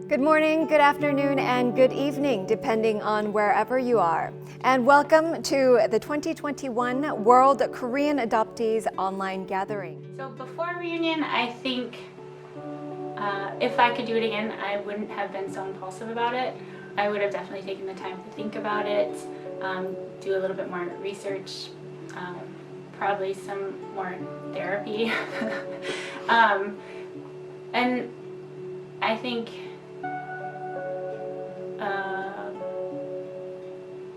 Good morning, good afternoon, and good evening, depending on wherever you are. And welcome to the 2021 World Korean Adoptees Online Gathering. So before reunion, I think if I could do it again, I wouldn't have been so impulsive about it. I would have definitely taken the time to think about it, do a little bit more research, probably some more therapy. And I think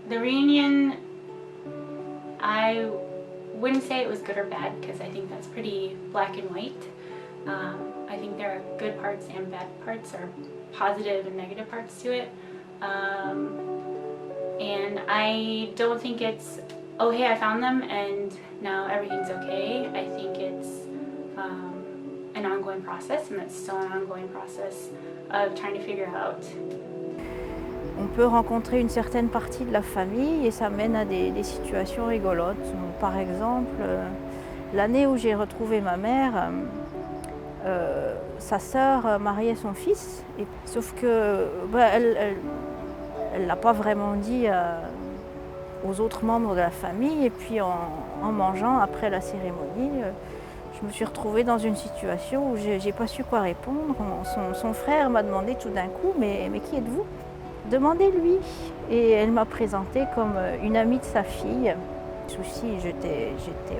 the reunion, I wouldn't say it was good or bad because I think that's pretty black and white. I think there are good parts and bad parts, or positive and negative parts to it. And I don't think it's, oh hey, I found them and now everything's okay. I think it's an ongoing process, and it's still an ongoing process of trying to figure out. On peut rencontrer une certaine partie de la famille et ça mène à des situations rigolotes. Par exemple, l'année où j'ai retrouvé ma mère, sa sœur mariait son fils, sauf que elle l'a pas vraiment dit aux autres membres de la famille. Et puis en mangeant après la cérémonie, je me suis retrouvée dans une situation où j'ai pas su quoi répondre. Son frère m'a demandé tout d'un coup, mais qui êtes-vous ? Demandez-lui. Et elle m'a présentée comme une amie de sa fille. Souci, j'étais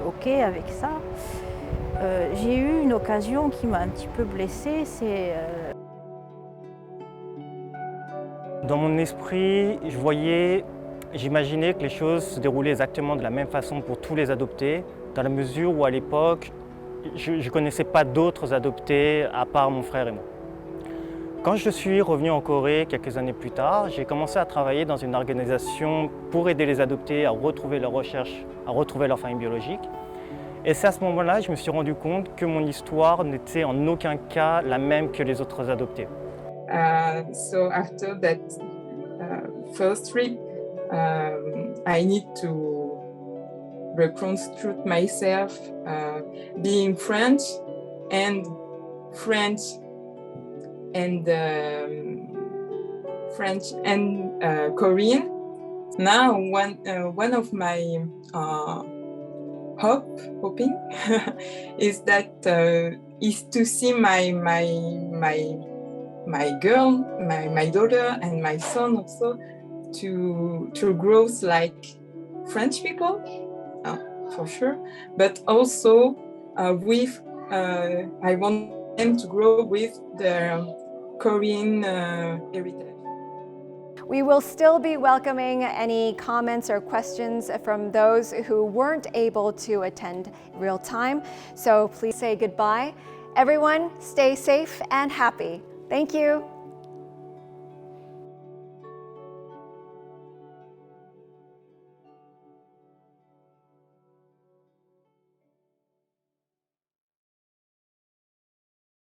OK avec ça. J'ai eu une occasion qui m'a un petit peu blessée, c'est... Dans mon esprit, j'imaginais que les choses se déroulaient exactement de la même façon pour tous les adoptés, dans la mesure où à l'époque, je ne connaissais pas d'autres adoptés à part mon frère et moi. Quand je suis revenu en Corée quelques années plus tard, j'ai commencé à travailler dans une organisation pour aider les adoptés à retrouver leur recherche, à retrouver leur famille biologique. Et c'est à ce moment-là que je me suis rendu compte que mon histoire n'était en aucun cas la même que les autres adoptés. So after that first trip, I need to reconstruct myself, being French and Korean. Now one of my hoping is to see my daughter and my son also to grow like French people, for sure, but also I want them to grow with their Korean heritage. We will still be welcoming any comments or questions from those who weren't able to attend real time, so please say goodbye. Everyone, stay safe and happy. Thank you.